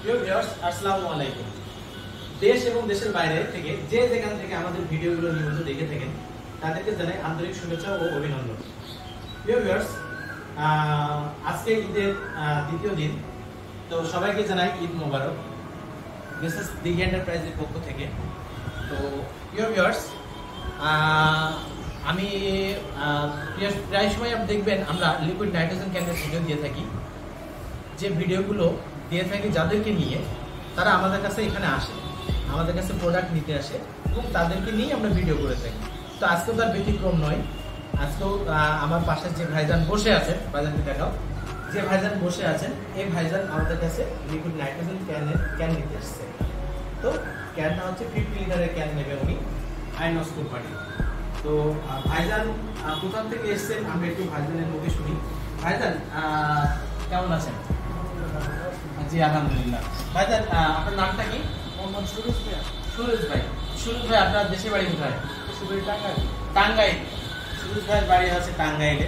প্রিয় ভিউয়ার্স, আসসালামু আলাইকুম। দেশ এবং দেশের বাইরে থেকে যে যেখান থেকে আমাদের ভিডিওগুলো নিয়মিত দেখে থাকেন তাদেরকে জানাই আন্তরিক শুভেচ্ছা ও অভিনন্দন। প্রিয় ভিউয়ার্স, আজকে ঈদের দ্বিতীয় দিন, তো সবাইকে জানাই ঈদ মোবারক মিসেস দিঘি এন্টারপ্রাইজের পক্ষ থেকে। তো প্রিয় ভিউয়ার্স, আমি প্রায় সময় আপনি দেখবেন আমরা লিকুইড নাইট্রোজেন ক্যানের ভিডিও দিয়ে থাকি। যে ভিডিওগুলো দিয়ে থাকি যাদেরকে নিয়ে, তারা আমাদের কাছে এখানে আসে, আমাদের কাছে প্রোডাক্ট নিতে আসে এবং তাদেরকে নিয়ে আমরা ভিডিও করে থাকি। তো আজকেও তার ব্যতিক্রম নয়। আজকেও আমার পাশে যে ভাইজান বসে আছেন, ভাইজানকে দেখাও, যে ভাইজান বসে আছেন এই ভাইজান আমাদের কাছে লিকুইড নাইট্রোজেন ক্যান নিতে আসছে। তো ক্যানটা হচ্ছে 50 লিটারের ক্যান নেবে উনি, আইনক্স কোম্পানি। তো ভাইজান কোথা থেকে এসছেন আমরা একটু ভাইজানের মুখে শুনি। ভাইজান কেমন আছেন? জি আলহামদুলিল্লাহ। ভাইজান আপনার নামটা কি? মোহাম্মদ সুরজ ভাই। সুরজ ভাই। সুরজ ভাই, আপনার দেশের বাড়ি কোথায়? টাঙ্গাইল। টাঙ্গাইল। সুরজ ভাইয়ের বাড়ি আছে টাঙ্গাইলে।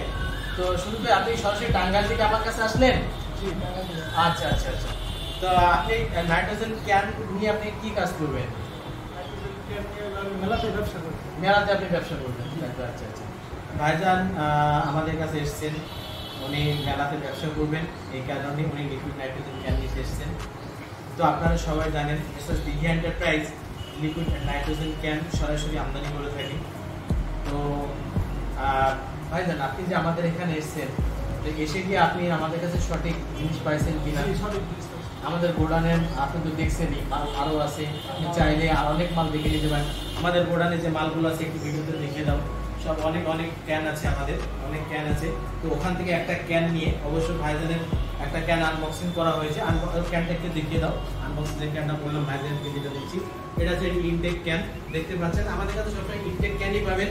তো সুরজ ভাই, আপনি সরাসরি টাঙ্গাইল থেকে আমার কাছে আসলেন? জি, টাঙ্গাইল। আচ্ছা আচ্ছা আচ্ছা। তো আপনি নাইট্রোজেন ক্যান নিয়ে আপনি কি কাজ করবেন? মেলাতে ব্যবসা করি। মেলাতে আপনি ব্যবসা করবেন? আচ্ছা আচ্ছা। ভাইজান আমাদের কাছে এসেছেন, উনি মেলাতে ব্যবসা করবেন, এই কারণে উনি লিকুইড নাইট্রোজেন ক্যান নিতে এসেছেন। তো আপনারা সবাই জানেন Mrs Dighi enterprise liquid nitrogen can সরাসরি আমদানি করে থাকি। তো ভাইজান, আপনি যে আমাদের এখানে এসেছেন, তো এসে গিয়ে আপনি আমাদের কাছে সঠিক জিনিস পাইছেন কিনা? আমাদের গোডাউনের আপনি তো দেখছেনই, মাল আরও আছে, আপনি চাইলে আর অনেক মাল দেখে নিতে পারেন। আমাদের গোডাউনে যে মালগুলো আছে একটু ভিডিওতে দেখিয়ে দাও। সব অনেক ক্যান আছে, আমাদের অনেক ক্যান আছে। তো ওখান থেকে একটা ক্যান নিয়ে, অবশ্যই ভাইজানের একটা ক্যান আনবক্সিং করা হয়েছে। ক্যানটা একটু দেখিয়ে দাও। আনবক্সিং যে ক্যানটা বললাম ভাইজানকে যেটা দিচ্ছি, এটা হচ্ছে ইনটেক ক্যান। দেখতে পাচ্ছেন আমাদের কাছে সবসময় ইনটেক ক্যানই পাবেন।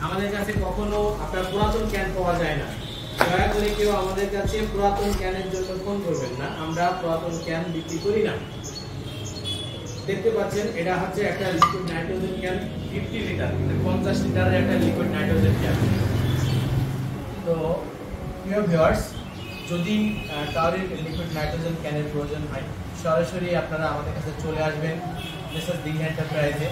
আমাদের কাছে কখনো আপনার পুরাতন ক্যান পাওয়া যায় না। দয়া করে কেউ আমাদের কাছে পুরাতন ক্যানের জন্য ফোন করবেন না, আমরা পুরাতন ক্যান বিক্রি করি না। দেখতে পাচ্ছেন এটা হচ্ছে একটা লিকুইড নাইট্রোজেন ক্যান, 50 লিটার, 50 লিটারের একটা লিকুইড নাইট্রোজেন ক্যান। তো প্রিয় ভিউয়ার্স, যদি কারোর লিকুইড নাইট্রোজেন ক্যানের প্রয়োজন হয়, সরাসরি আপনারা আমাদের কাছে চলে আসবেন মিসেস দিঘি এন্টারপ্রাইজে।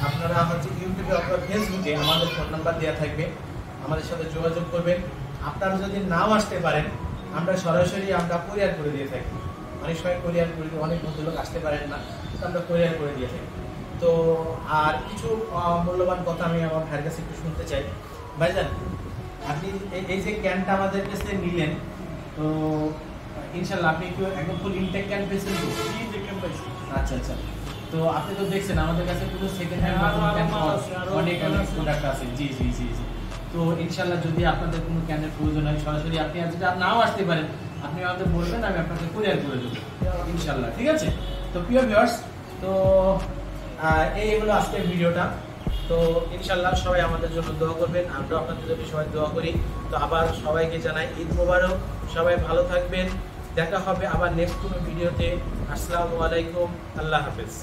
আপনারা হচ্ছে ইউটিউবে অথবা ফেসবুকে আমাদের ফোন নাম্বার দেওয়া থাকবে, আমাদের সাথে যোগাযোগ করবেন। আপনারা যদি নাও আসতে পারেন, আমরা সরাসরি কুরিয়ার করে দিয়ে থাকি। অনেক সময় কুরিয়ার করে দিয়ে অনেক ভদ্রলোক আসতে পারেন না, তো আমরা কুরিয়ার করে দিয়ে থাকি। তো আর কিছু মূল্যবান কথা আমি আমার ভাইয়ের কাছে একটু শুনতে চাই। ভাইজান, আপনি এই যে ক্যানটা আমাদের কাছে নিলেন, তো ইনশাল্লাহ আপনি একটু একদম ফুল ইনটেক ক্যান পেয়েছেন তো? আচ্ছা আচ্ছা। তো আপনি তো দেখছেন আমাদের কাছে পুরো সেকেন্ড হ্যান্ড অনেক প্রোডাক্ট আছে। জি জি জি জি। তো ইনশাল্লাহ যদি আপনাদের কোনো ক্যানের প্রয়োজন হয়, সরাসরি আপনি যদি নাও আসতে পারেন, আপনি আমাদের বলবেন, আমি আপনাকে কুরিয়ার করে দেবো ইনশাল্লাহ। ঠিক আছে? তো প্রিয় ভিউয়ার্স, তো এই হলো আজকের ভিডিওটা। তো ইনশাল্লাহ সবাই আমাদের জন্য দোয়া করবেন, আমরা আপনাদের জন্য সবাই দোয়া করি। তো আবার সবাইকে জানাই ঈদ মোবারক, সবাই ভালো থাকবেন। দেখা হবে আবার নেক্সট কোনো ভিডিওতে। আসসালামু আলাইকুম, আল্লাহ হাফেজ।